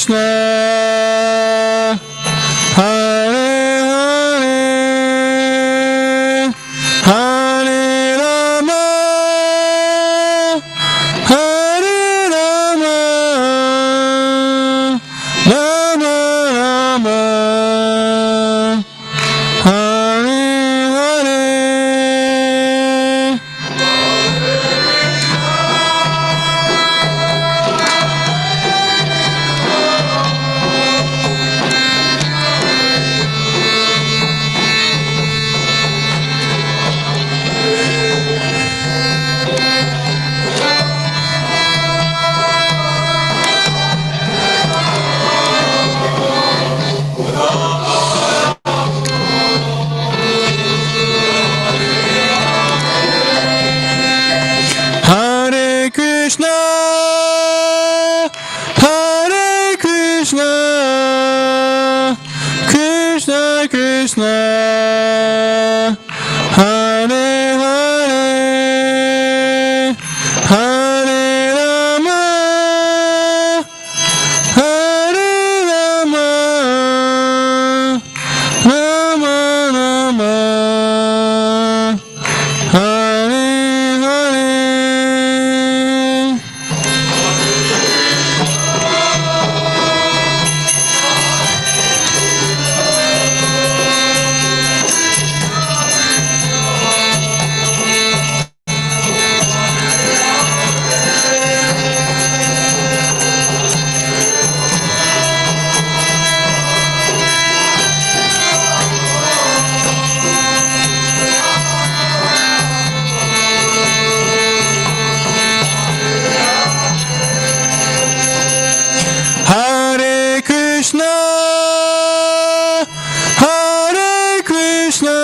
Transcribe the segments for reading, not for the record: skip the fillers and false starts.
Krishna, Hare Hare, Hare Rama, Hare Rama, Rama Rama, Hare Hare. Hare Krishna, Hare Krishna, Krishna Krishna, Hare Hare, Hare Rama, Hare Rama, Rama Rama, Hare Hare. Hare Krishna, Hare Krishna,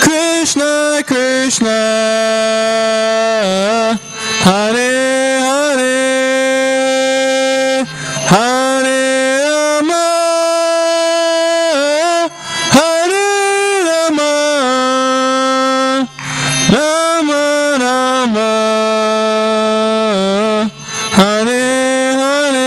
Krishna Krishna, Hare Hare, Hare Rama, Hare Rama, Rama Rama, Hare Hare.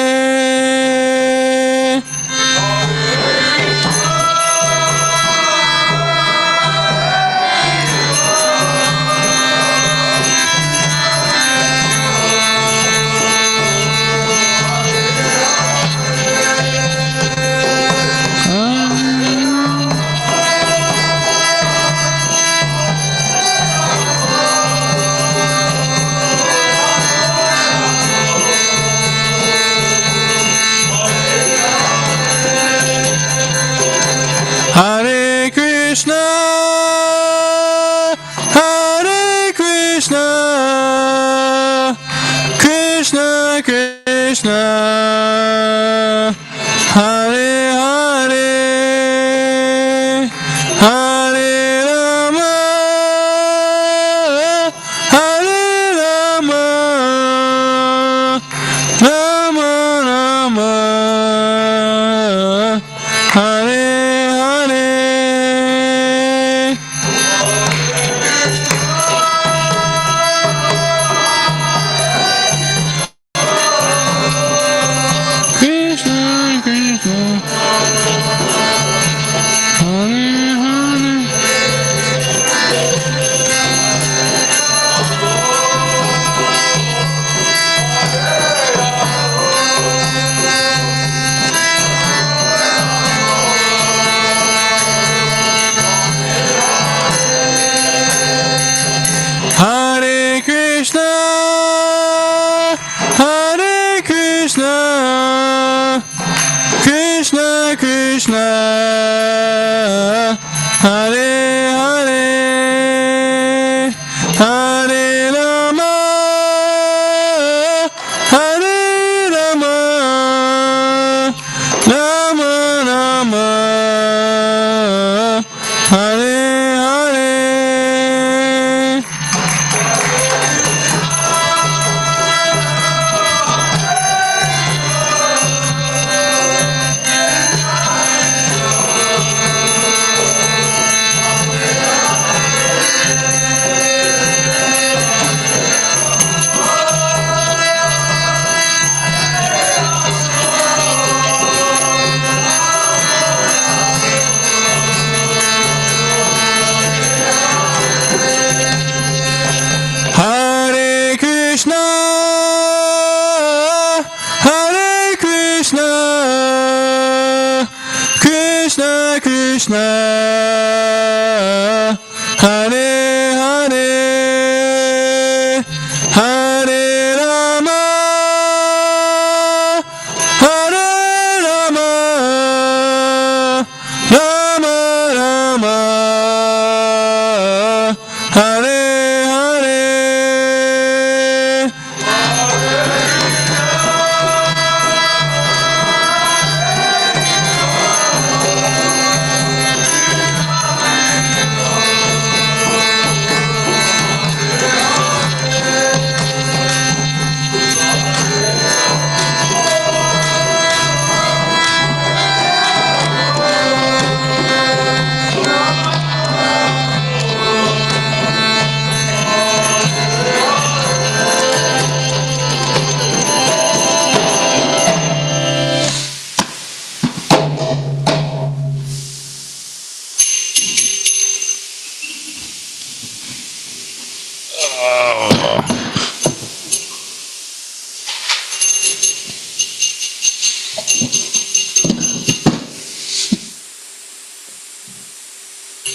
Hare Krishna, Hare Krishna, Krishna Krishna, Hare Hare, Hare Rama, Hare Rama, Rama Rama, Hare Hare. Krishna Krishna, Hare Hare. Hare Krishna, Hare Krishna, Krishna Krishna, Hare Hare, Hare Rama, Hare Rama, Rama Rama, Hare Hare. Krishna, Hare Hare, Hare Rama, Hare Rama, Rama Rama, Hare Hare.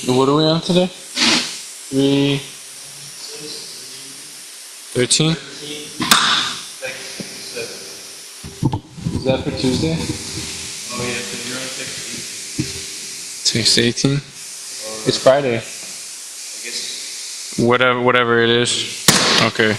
What are we on today? 13? Is that for Tuesday? Oh yeah, so you're on text 6 18? It's Friday. I guess. Whatever it is. Okay.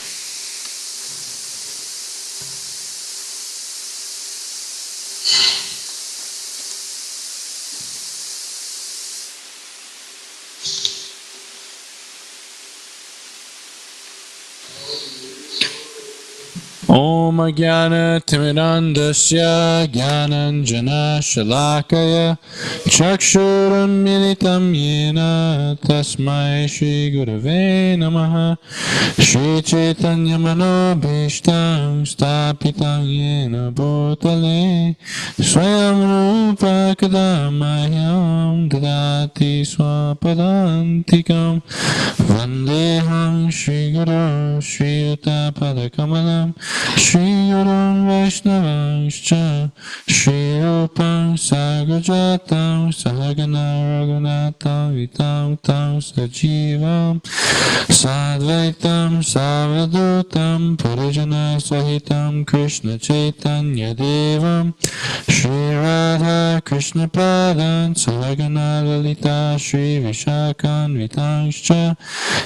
Om Jnana Timirandasya Jnananjana Shalakaya Chakshuram Militam Yena Tasmai Shri Gurave Namaha Shri Chaitanya Manobhishtam Stapitam Yena Bhutale Swayam Rupa Kadamahyam Dadati Swapadantikam Vandeham Shri Guru Shri Yuta Padakamalam Shri Guru Vaishnavanscha Shri Rupam Sagrajatam Sahagana Raghunatam Vitam Tam Sajivam Sadvaitam Savadutam Parijana Sahitam Krishna Chaitanya Devam Shri Radha Krishna Padan Sahagana Lalita Shri Vishakan Vitanscha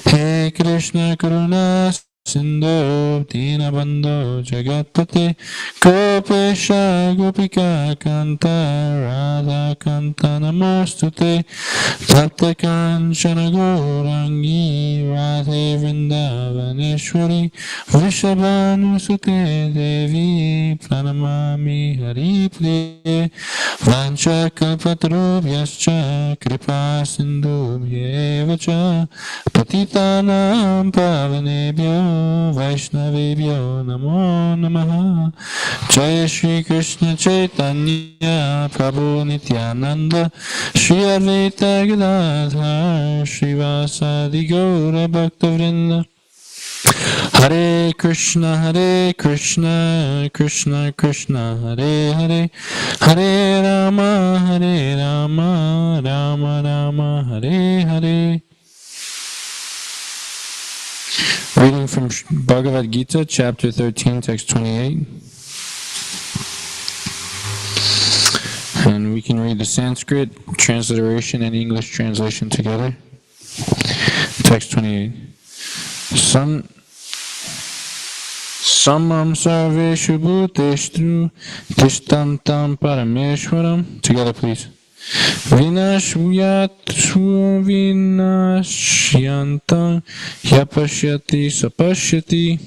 He Krishna Karuna Sindhu Dinabandhu Jagatpate Gopesha Gopika Kanta Radha Kanta Namostute Tapta Kanchana Gaurangi Radhe Vrindavaneshwari Vrishabhanusute Devi Pranamami Haripriye Vancha Kalpatarubhyascha Kripa Sindhubhyevacha Patitanam Pavanebhyo Vaishnavebhyo Namo Namaha Jaya Shri Krishna Chaitanya Prabhu Nityananda Shri Advaita Gadadhar Shri Vasadi Gaura Bhaktavrinda Hare Krishna Krishna Krishna Hare Hare Hare Rama Rama Rama Hare Hare. Reading from Bhagavad Gita, chapter 13, text 28. And we can read the Sanskrit transliteration and English translation together. Text 28. Samam sarveshu bhuteshtu tishtantam parameshwaram. Together, please. Vinashvyatsu vinashyantam yapashyati sapashyati.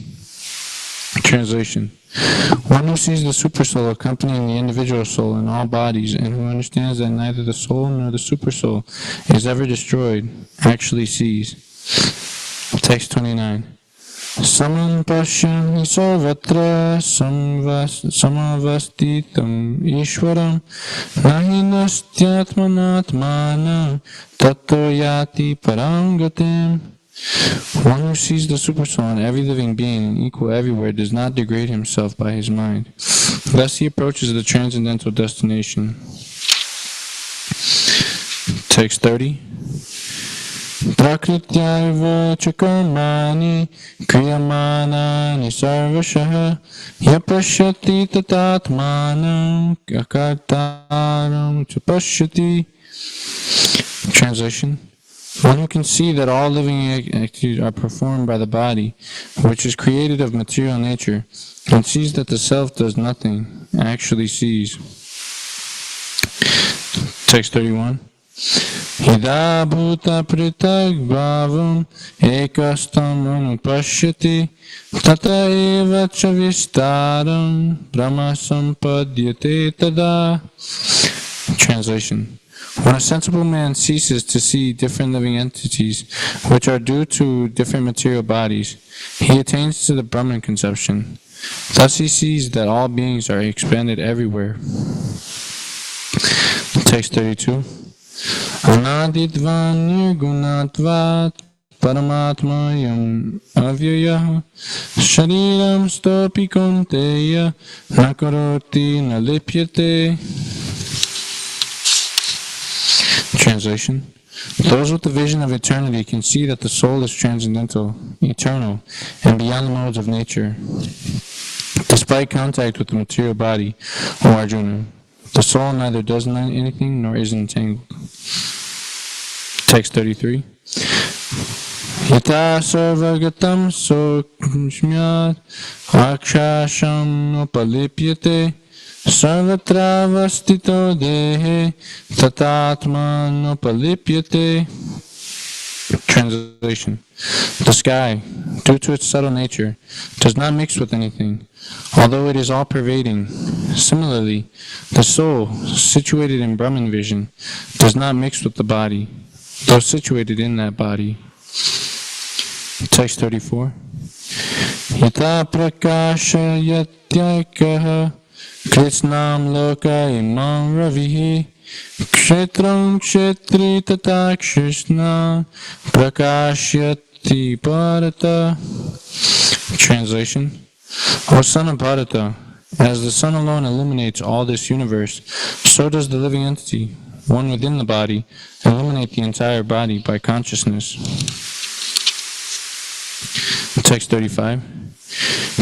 Translation. One who sees the supersoul accompanying the individual soul in all bodies, and who understands that neither the soul nor the supersoul is ever destroyed, actually sees. Text 29. Samam pashyami sarvatra samavastitam ishwaram nahi nastyatmanatmana tato yati parangatim. One who sees the supersoul in every living being, equal everywhere, does not degrade himself by his mind. Thus he approaches the transcendental destination. Text 30. Prakritiaiva chakarmani kriyamanani sarvashaha yapashyati tatatmanam akartaram chapashyati. Translation. One who can see that all living activities are performed by the body, which is created of material nature, and sees that the self does nothing, actually sees. Text 31. Hida bhuta pritag bhavam ekastam anupashyati tata eva cha vistaram brahma sampadyate tada. Translation. When a sensible man ceases to see different living entities which are due to different material bodies, he attains to the Brahman conception. Thus he sees that all beings are expanded everywhere. Text 32. Anadidvan nirgunatvat paramatmayam avyayah shariram stopi konteya nakaroti nalipyate. Translation. Those with the vision of eternity can see that the soul is transcendental, eternal, and beyond the modes of nature. Despite contact with the material body, O Arjuna, the soul neither does anything nor is entangled. Text 33. Yata sarvagatam sokshmyat akshasham nopalipyate sarvatra vastito dehe tatatma nopalipyate. Translation. The sky, due to its subtle nature, does not mix with anything, although it is all-pervading. Similarly, the soul, situated in Brahman vision, does not mix with the body, though situated in that body. Text 34. Yata prakasha yatyakaha krishnam loka imam ravihi kshetram kshetri tata krishna prakashyati bharata. Translation. O son of Bharata, as the sun alone illuminates all this universe, so does the living entity, one within the body, illuminate the entire body by consciousness. Text 35.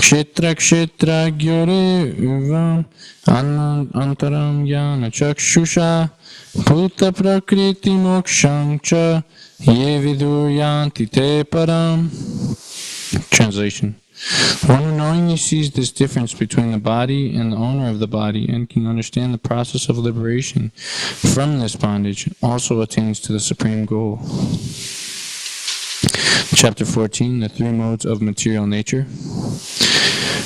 Kshetra kshetra gyore uvam antaram yana chakshusha bhuta prakriti moksham cha ye vidur yanti te param. Translation. One who knowingly sees this difference between the body and the owner of the body and can understand the process of liberation from this bondage also attains to the supreme goal. Chapter 14, the three modes of material nature.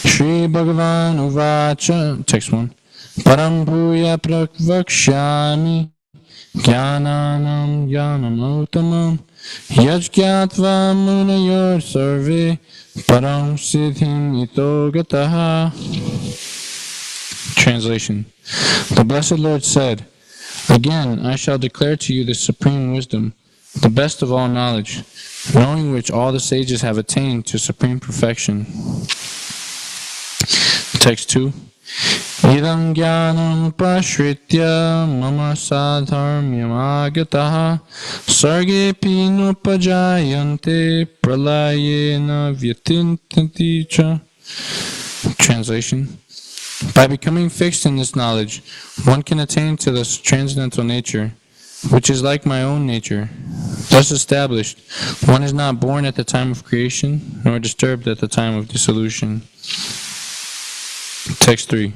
Shri Bhagavan Uvacha, text 1. Param Bhuya Prakvakshami Jnananam Jnanam Uttamam Yajgyatva Munayor Sarve Param Siddhim Ito Gataha. Translation. The Blessed Lord said, Again, I shall declare to you the supreme wisdom, the best of all knowledge, knowing which all the sages have attained to supreme perfection. Text 2. Idam jnanam prashritya mama sadharmyam agataha sargepi nupajayante pralayena vyatintanti cha. Translation. By becoming fixed in this knowledge, one can attain to this transcendental nature, which is like my own nature. Thus established, one is not born at the time of creation, nor disturbed at the time of dissolution. Text 3.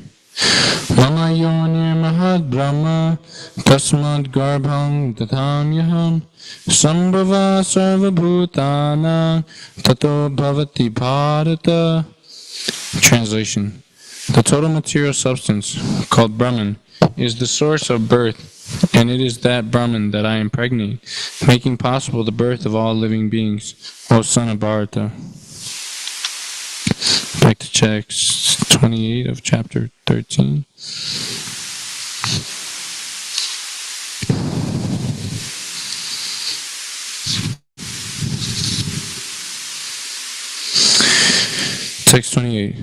Mama yonir mahad brahma tasmad garbham datamyaham sambhava sarva bhutana tato bhavati bharata. Translation. The total material substance, called Brahman, is the source of birth, and it is that Brahman that I impregnate, making possible the birth of all living beings, O son of Bharata. Back to text 28 of chapter 13. Text 28.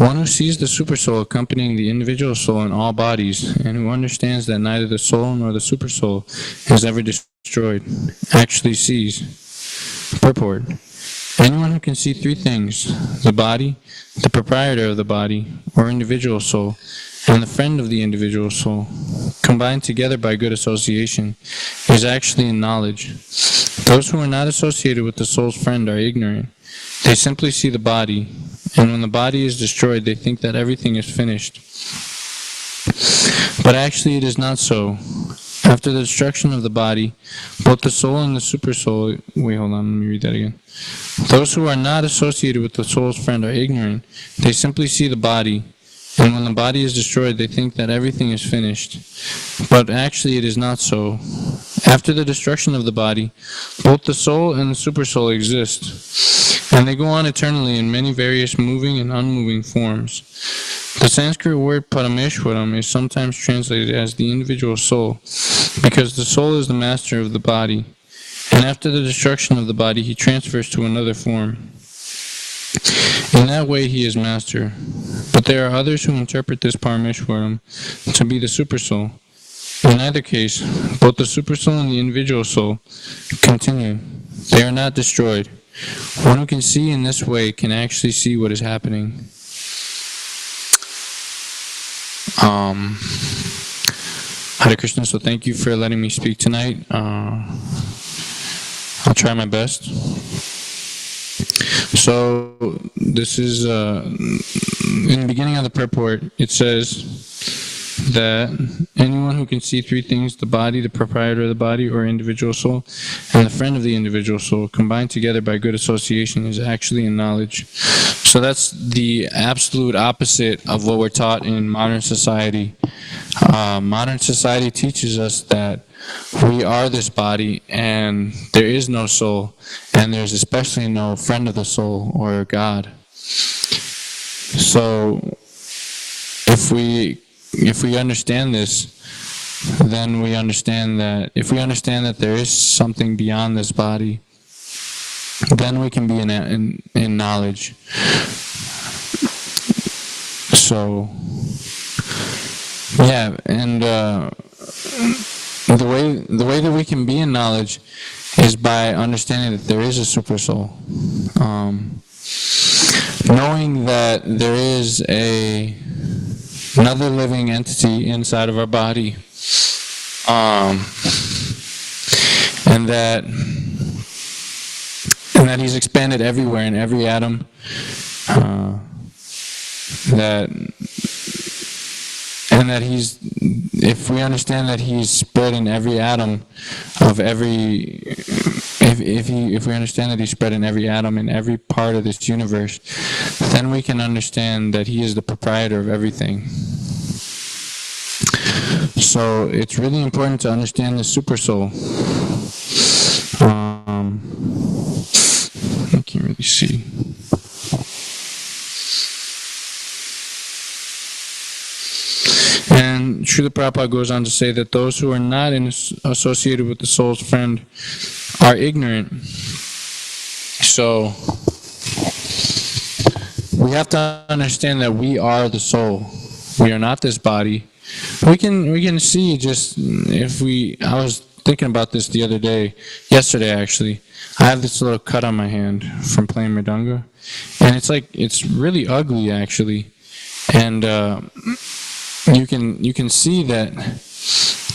One who sees the supersoul accompanying the individual soul in all bodies, and who understands that neither the soul nor the supersoul is ever destroyed, actually sees. Purport. Anyone who can see three things, the body, the proprietor of the body, or individual soul, and the friend of the individual soul, combined together by good association, is actually in knowledge. Those who are not associated with the soul's friend are ignorant. They simply see the body, and when the body is destroyed, they think that everything is finished. But actually it is not so. After the destruction of the body, both the soul and the supersoul... Wait, hold on, let me read that again. Those who are not associated with the soul's friend are ignorant. They simply see the body, and when the body is destroyed, they think that everything is finished. But actually it is not so. After the destruction of the body, both the soul and the supersoul exist, and they go on eternally in many various moving and unmoving forms. The Sanskrit word Parameshwaram is sometimes translated as the individual soul, because the soul is the master of the body, and after the destruction of the body, he transfers to another form. In that way, he is master. But there are others who interpret this Parameshwaram to be the supersoul. In either case, both the supersoul and the individual soul continue. They are not destroyed. One who can see in this way can actually see what is happening. Hare Krishna, so thank you for letting me speak tonight. I'll try my best. So this is, in the beginning of the purport, it says that anyone who can see three things, the body, the proprietor of the body, or individual soul, and the friend of the individual soul, combined together by good association, is actually in knowledge. So that's the absolute opposite of what we're taught in modern society. Modern society teaches us that we are this body and there is no soul, and there's especially no friend of the soul or God. So if we understand this, then we understand that if we understand that there is something beyond this body, then we can be in knowledge. So yeah, and the way that we can be in knowledge is by understanding that there is a super soul. Knowing that there is another living entity inside of our body, and that he's expanded everywhere in every atom, that he's, if we understand that he's spread in every atom of every, if we understand that he's spread in every atom in every part of this universe, then we can understand that he is the proprietor of everything. So it's really important to understand the super soul. I can't really see. And Srila Prabhupada goes on to say that those who are not associated with the soul's friend are ignorant. So we have to understand that we are the soul. We are not this body. We can see just I was thinking about this the other day, yesterday actually. I have this little cut on my hand from playing mridanga, and it's really ugly actually, and you can see that,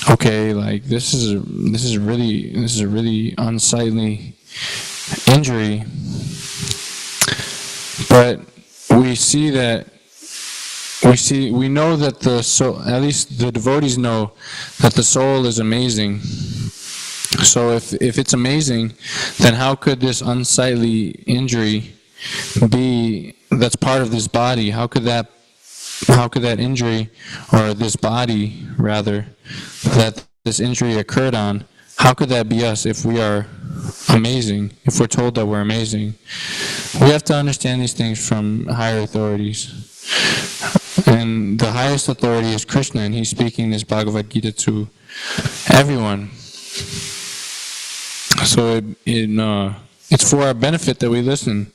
okay, like this is a really unsightly injury, but we know that the soul, at least the devotees know that the soul is amazing. So if it's amazing, then how could this unsightly injury be that's part of this body? How could that injury, or this body rather, that this injury occurred on, how could that be us if we are amazing, if we're told that we're amazing? We have to understand these things from higher authorities. And the highest authority is Krishna, and he's speaking this Bhagavad Gita to everyone. So it's for our benefit that we listen.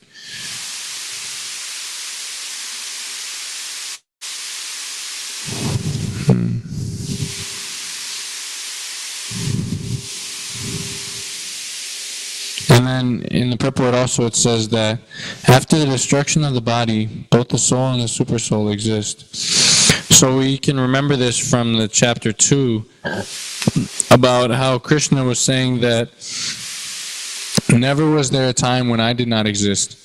in the purport also it says that after the destruction of the body, both the soul and the super soul exist. So we can remember this from the chapter 2 about how Krishna was saying that never was there a time when I did not exist,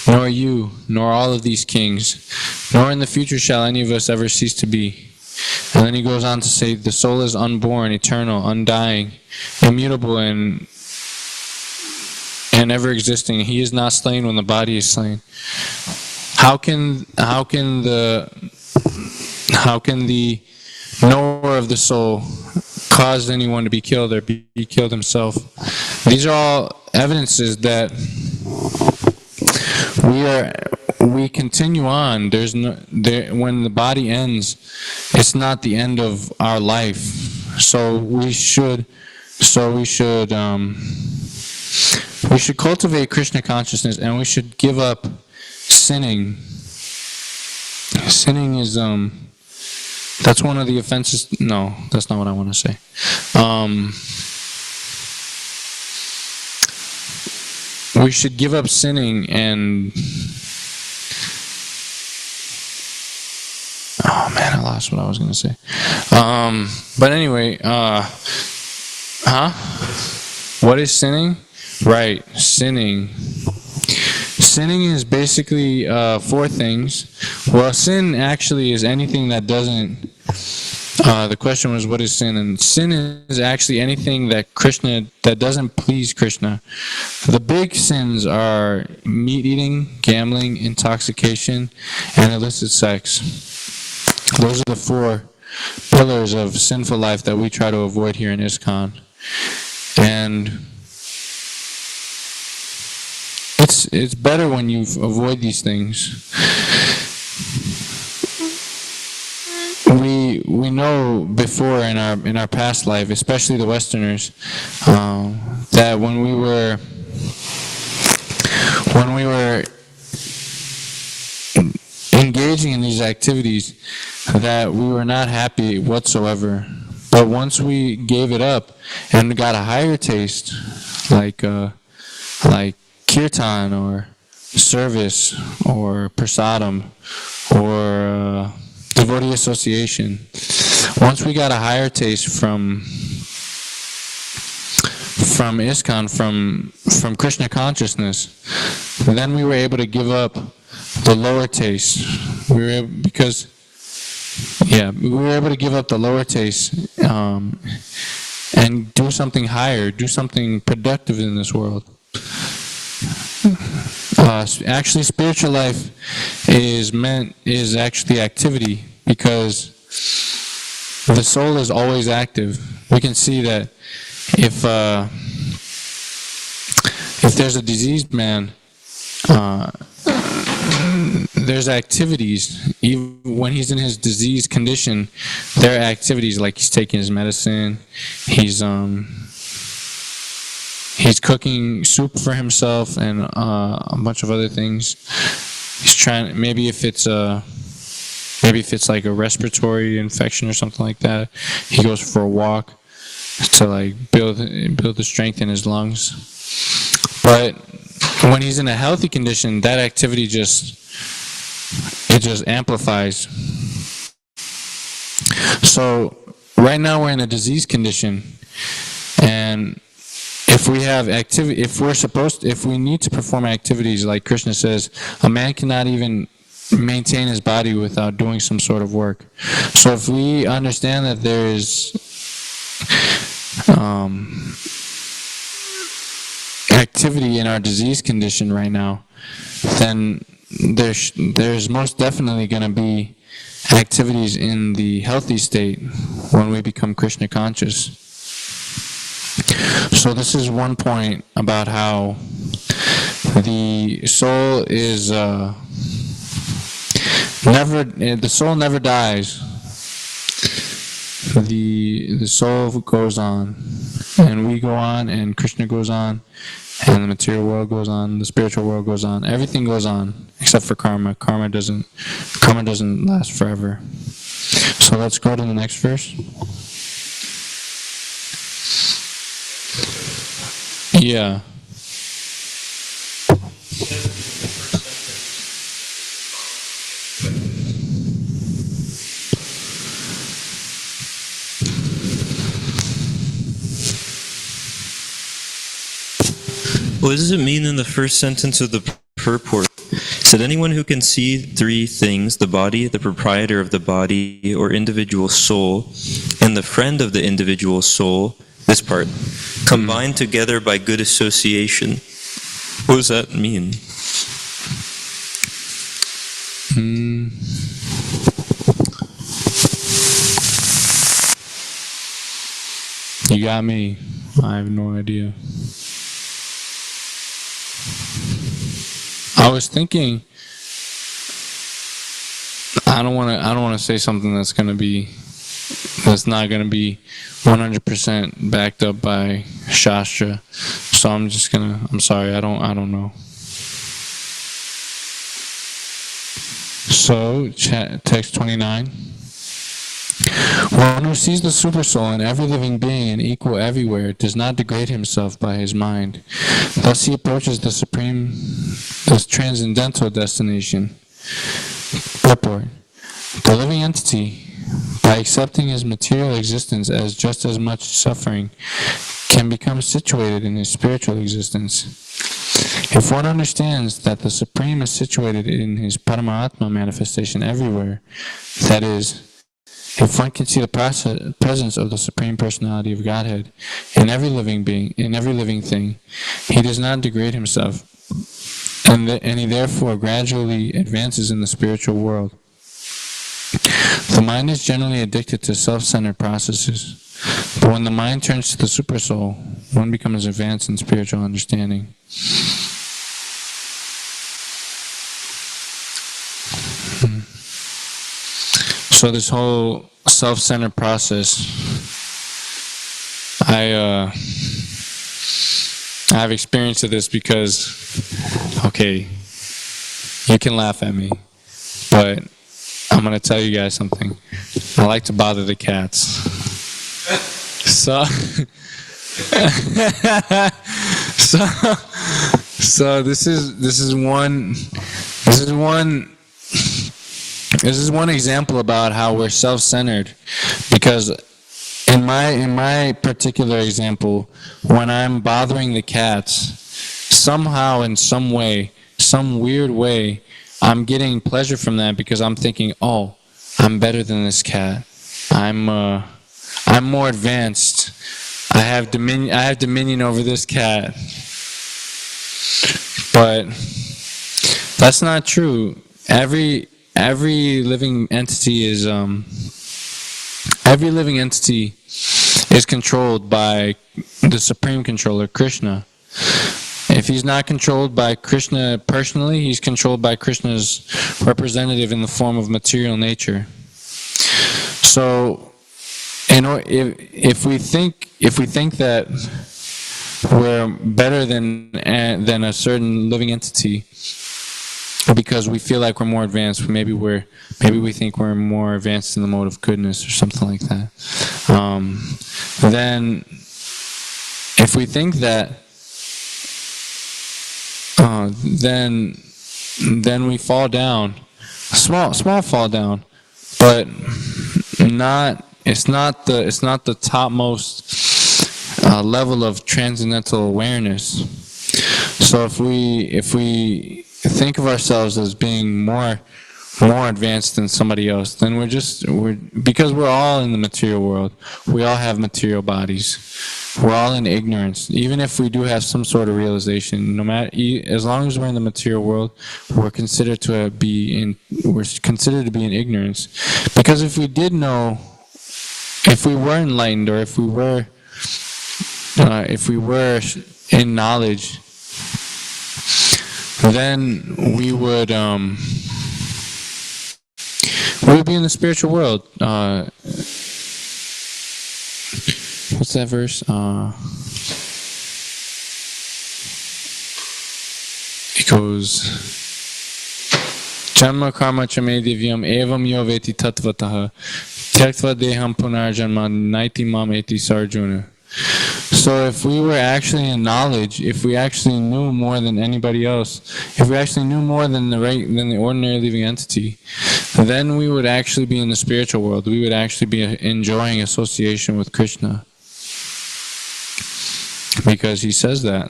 nor you, nor all of these kings, nor in the future shall any of us ever cease to be. And then he goes on to say, the soul is unborn, eternal, undying, immutable, and ever existing. He is not slain when the body is slain. How can the knower of the soul cause anyone to be killed or be killed himself? These are all evidences that we continue on. When the body ends, it's not the end of our life. So we should cultivate Krishna consciousness, and we should give up sinning. Sinning is that's one of the offenses. No, that's not what I want to say. We should give up sinning and... Oh man, I lost what I was going to say. But anyway, what is sinning? Right, sinning. Sinning is basically 4 things. Well, sin actually is anything that doesn't... the question was, what is sin? And sin is actually anything that doesn't please Krishna. The big sins are meat eating, gambling, intoxication, and illicit sex. Those are the 4 pillars of sinful life that we try to avoid here in ISKCON. And it's better when you avoid these things. We know before in our past life, especially the Westerners, that when we were engaging in these activities, that we were not happy whatsoever. But once we gave it up and got a higher taste, like kirtan or service or prasadam or devotee association, once we got a higher taste from ISKCON, from Krishna consciousness, then we were able to give up the lower taste. We were able to give up the lower taste and do something higher, do something productive in this world. Actually, spiritual life is actually activity, because the soul is always active. We can see that if there's a diseased man, there's activities. Even when he's in his disease condition, there are activities like he's taking his medicine, he's cooking soup for himself and a bunch of other things. He's trying, maybe if it's like a respiratory infection or something like that, he goes for a walk to like build the strength in his lungs. But when he's in a healthy condition, that activity just amplifies. So right now we're in a disease condition, and if we have activity, if we need to perform activities, like Krishna says, a man cannot even maintain his body without doing some sort of work. So if we understand that there is activity in our disease condition right now, then there's most definitely going to be activities in the healthy state when we become Krishna conscious. So this is one point about how the soul is the soul never dies. The soul goes on, and we go on, and Krishna goes on, and the material world goes on, the spiritual world goes on, everything goes on except for karma. Karma doesn't last forever. So let's go to the next verse. Yeah. What does it mean in the first sentence of the purport? It said, anyone who can see three things, the body, the proprietor of the body or individual soul, and the friend of the individual soul, this part, combined together by good association. What does that mean? You got me. I have no idea. I was thinking, I don't want to say something that's not gonna be 100% backed up by Shastra. So I'm sorry, I don't know. So, text 29. One who sees the supersoul in every living being and equal everywhere does not degrade himself by his mind. Thus he approaches the transcendental destination. Purport. The living entity, by accepting his material existence as just as much suffering, can become situated in his spiritual existence. If one understands that the Supreme is situated in his Paramatma manifestation everywhere, that is, if one can see the presence of the Supreme Personality of Godhead in every living being, in every living thing, he does not degrade himself, and he therefore gradually advances in the spiritual world. The mind is generally addicted to self-centered processes, but when the mind turns to the Supersoul, one becomes advanced in spiritual understanding. So this whole self-centered process, I have experience of this because, okay, you can laugh at me, but I'm going to tell you guys something. I like to bother the cats. So this is one example about how we're self-centered, because in my particular example, when I'm bothering the cats, somehow in some way, some weird way, I'm getting pleasure from that because I'm thinking, oh, I'm better than this cat. I'm more advanced. I have dominion over this cat. But that's not true. Every living entity is controlled by the Supreme Controller, Krishna. If he's not controlled by Krishna personally, he's controlled by Krishna's representative in the form of material nature. So, if we think that we're better than a certain living entity because we feel like we're more advanced, maybe we think we're more advanced in the mode of goodness or something like that, then if we think that, then we fall down, small fall down, but it's not the topmost level of transcendental awareness. So if we think of ourselves as being more advanced than somebody else, then because we're all in the material world, we all have material bodies, we're all in ignorance. Even if we do have some sort of realization, as long as we're in the material world, we're considered to be in ignorance. Because if we did know, if we were enlightened, or if we were in knowledge, then we would be in the spiritual world. What's that verse? It goes, Janma karma chame divyam evam yo veti tattvataha tyaktva deham punarjanma naiti mam eti sarjuna. So if we were actually in knowledge, if we actually knew more than anybody else, if we actually knew more than the ordinary living entity, then we would actually be in the spiritual world. We would actually be enjoying association with Krishna, because he says that.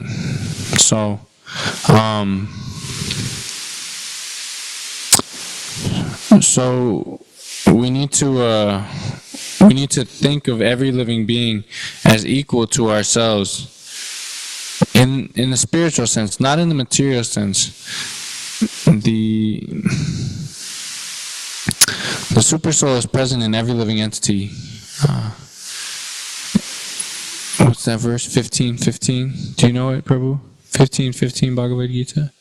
So, we need to think of every living being as equal to ourselves in the spiritual sense, not in the material sense. The super soul is present in every living entity. What's that verse? 15:15. Do you know it, Prabhu? 15:15 Bhagavad Gita.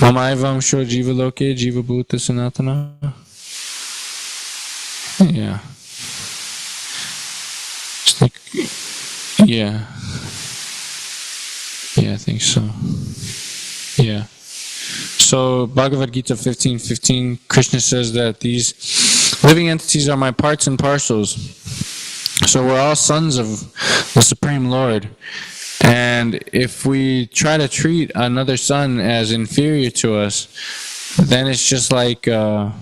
Mamaivam sho jiva loke jiva bhuta sanatana. Yeah. It's like, yeah. Yeah, I think so. Yeah. So Bhagavad Gita 15:15, Krishna says that these living entities are my parts and parcels. So we're all sons of the Supreme Lord. And if we try to treat another son as inferior to us, then it's just like, what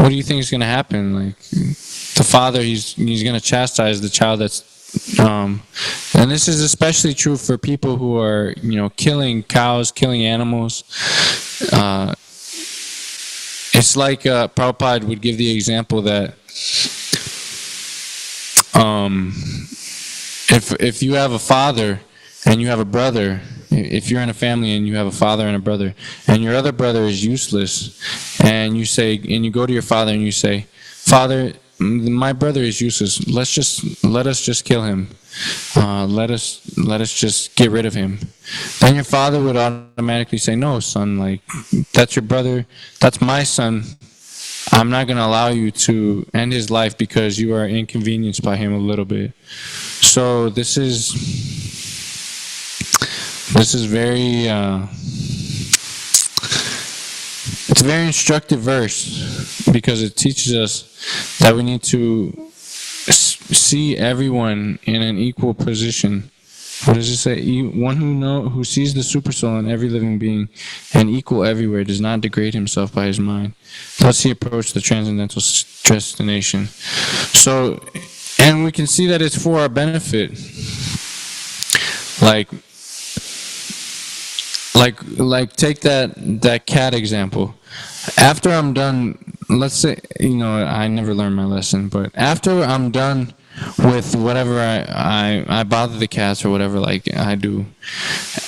do you think is going to happen? Like, the father, he's going to chastise the child that's, and this is especially true for people who are, killing cows, killing animals. It's like Prabhupada would give the example that if you have a father and you have a brother, if you're in a family and you have a father and a brother, and your other brother is useless, and you go to your father and you say, "Father, my brother is useless. Let us just kill him. Let us just get rid of him." Then your father would automatically say, "No, son, like, that's your brother, that's my son. I'm not going to allow you to end his life because you are inconvenienced by him a little bit." So this is very it's a very instructive verse, because it teaches us that we need to see everyone in an equal position. What does it say? One who sees the super soul in every living being and equal everywhere does not degrade himself by his mind. Thus he approached the transcendental destination. So, and we can see that it's for our benefit. Like take that cat example. After I'm done, let's say, I never learned my lesson, but after I'm done with whatever I bother the cats or whatever, like I do,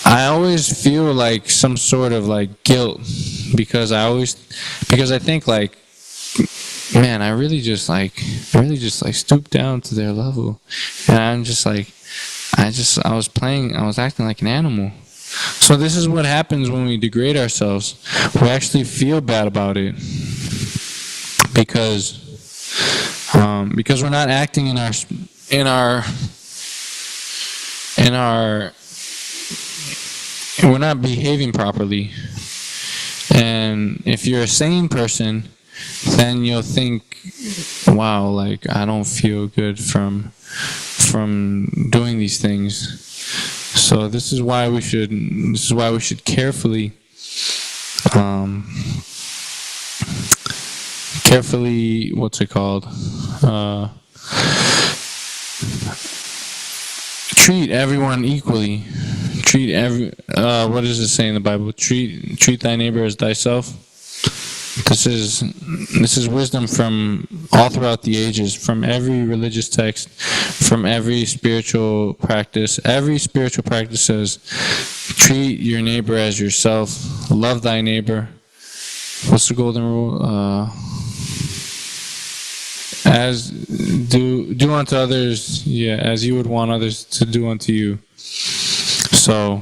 I always feel like some sort of like guilt, because I think like, man, I really just stooped down to their level, and I'm just like, I was acting like an animal. So this is what happens when we degrade ourselves. We actually feel bad about it, because we're not acting in our we're not behaving properly. And if you're a sane person, then you'll think, wow, like, I don't feel good from doing these things. So this is why we should carefully treat everyone equally. What does it say in the Bible? Treat thy neighbor as thyself. This is wisdom from all throughout the ages, from every religious text, from every spiritual practice. Every spiritual practice says, treat your neighbor as yourself, love thy neighbor. What's the golden rule? As do unto others, as you would want others to do unto you. So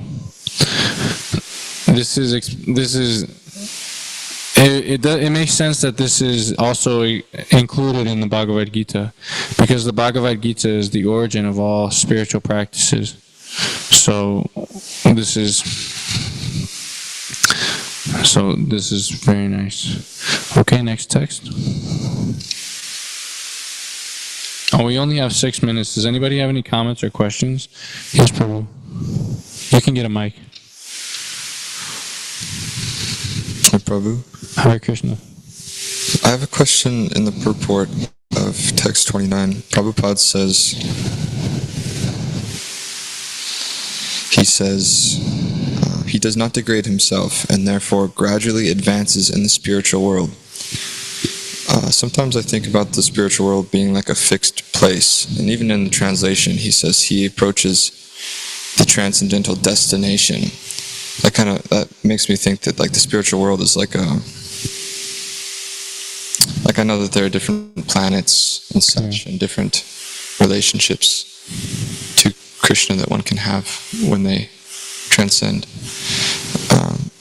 it makes sense that this is also included in the Bhagavad Gita, because the Bhagavad Gita is the origin of all spiritual practices. So this is very nice. Okay, next text. Oh, we only have 6 minutes. Does anybody have any comments or questions? Yes, Prabhu. You can get a mic. Hi, Prabhu. Hare Krishna. I have a question in the purport of text 29. Prabhupada says, he does not degrade himself and therefore gradually advances in the spiritual world. Sometimes I think about the spiritual world being like a fixed place, and even in the translation he says he approaches the transcendental destination. That makes me think that like the spiritual world is like I know that there are different planets and such, and different relationships to Krishna that one can have when they transcend.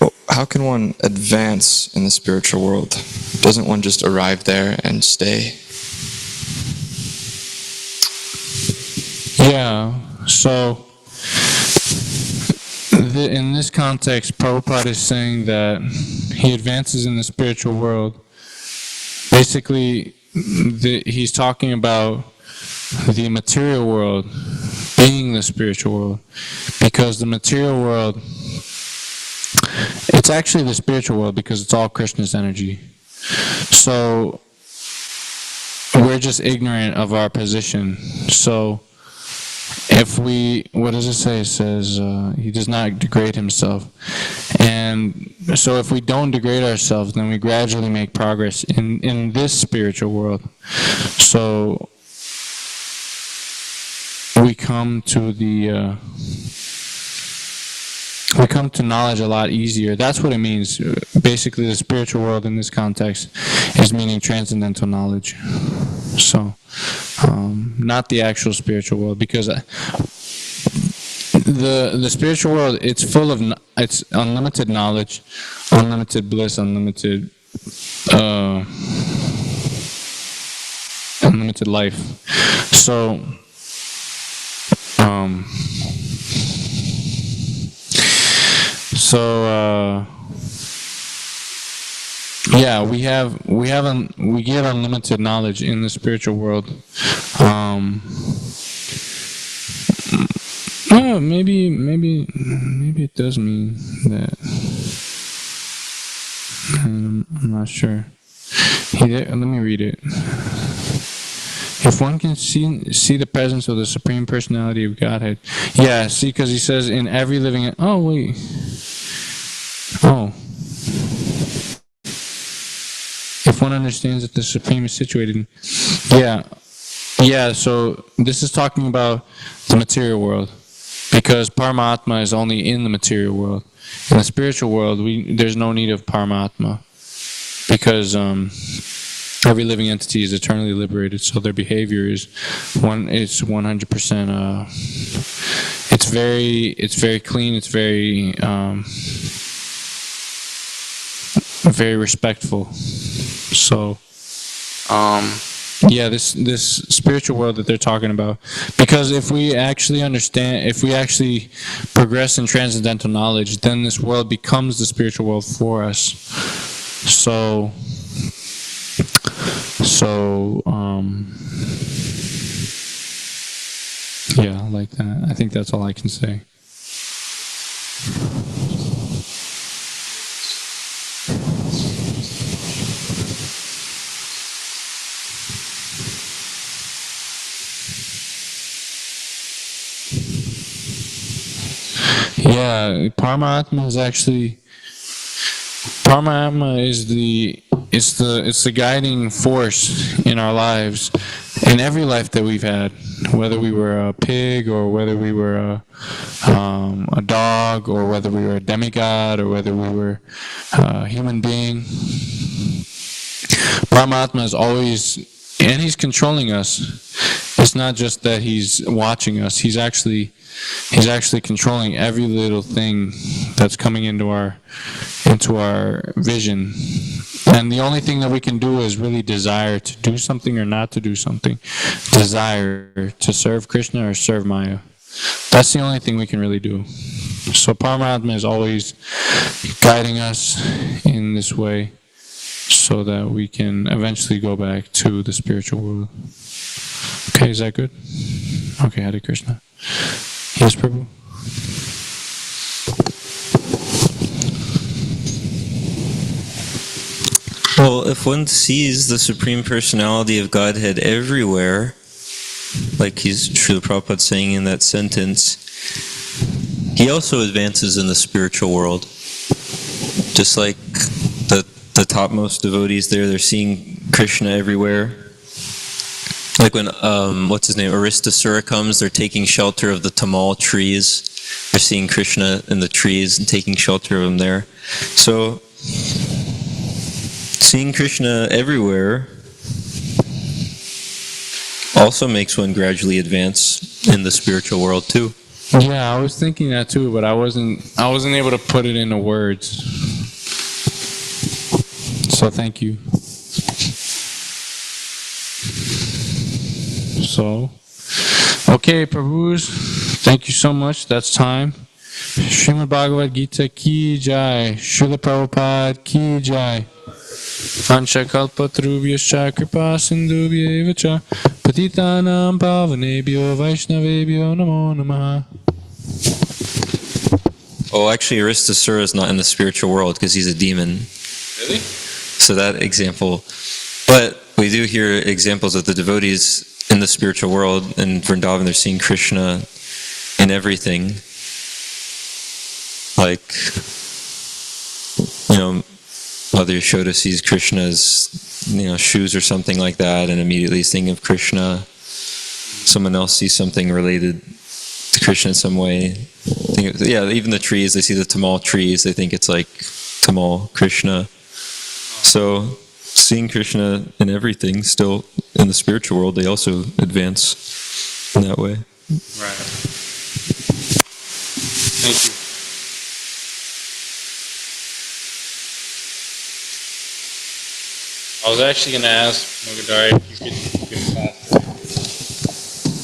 But how can one advance in the spiritual world? Doesn't one just arrive there and stay? Yeah, so in this context, Prabhupada is saying that he advances in the spiritual world. Basically, he's talking about the material world being the spiritual world, because the material world, it's actually the spiritual world because it's all Krishna's energy. So we're just ignorant of our position. So if what does it say? It says he does not degrade himself. And so if we don't degrade ourselves, then we gradually make progress in this spiritual world. So we come to knowledge a lot easier. That's what it means. Basically, the spiritual world in this context is meaning transcendental knowledge. So, not the actual spiritual world, because the spiritual world, it's full of, it's unlimited knowledge, unlimited bliss, unlimited life. So, yeah, we get unlimited knowledge in the spiritual world. Maybe it does mean that. I'm not sure. Let me read it. If one can see the presence of the Supreme Personality of Godhead. Yeah, see, because he says in every living... Oh, wait. Oh. If one understands that the Supreme is situated in... Yeah, so this is talking about the material world. Because Paramatma is only in the material world. In the spiritual world, there's no need of Paramatma. Because... every living entity is eternally liberated, so their behavior is 100%. It's very clean. It's very respectful. So, yeah, this spiritual world that they're talking about. Because if we actually understand, if we actually progress in transcendental knowledge, then this world becomes the spiritual world for us. So yeah, like that. I think that's all I can say. Yeah, Paramatma is it's the guiding force in our lives, in every life that we've had, whether we were a pig or whether we were a dog or whether we were a demigod or whether we were a human being. Paramatma is always, and he's controlling us. It's not just that he's watching us. He's actually controlling every little thing that's coming into our vision. And the only thing that we can do is really desire to do something or not to do something. Desire to serve Krishna or serve Maya. That's the only thing we can really do. So Paramatma is always guiding us in this way so that we can eventually go back to the spiritual world. Okay, is that good? Okay, Hare Krishna. Yes, Prabhu. Well, if one sees the Supreme Personality of Godhead everywhere, like Srila Prabhupada saying in that sentence, he also advances in the spiritual world. Just like the topmost devotees there, they're seeing Krishna everywhere. Like when, what's his name, Aristasura comes, they're taking shelter of the tamal trees. They're seeing Krishna in the trees and taking shelter of him there. So, seeing Krishna everywhere also makes one gradually advance in the spiritual world too. Yeah, I was thinking that too, but I wasn't able to put it into words. So thank you. So, okay, Prabhus, thank you so much. That's time. Srimad Bhagavad Gita ki jai. Srila Prabhupada ki jai. Vanchakalpatrubhyascha kripa sindhubhya evacha patitanam pavanebhyo vaishnavebhyo namo namaha. Oh, actually, Aristasura is not in the spiritual world because he's a demon. Really? So that example. But we do hear examples of the devotees in the spiritual world. In Vrindavan, they're seeing Krishna in everything. Like, Mother Yashoda sees Krishna's, shoes or something like that, and immediately is thinking of Krishna. Someone else sees something related to Krishna in some way. Even the trees, they see the tamal trees, they think it's like tamal Krishna. So, seeing Krishna in everything, still in the spiritual world, they also advance in that way. Right. Thank you. I was actually going to ask Mogadari if you could pass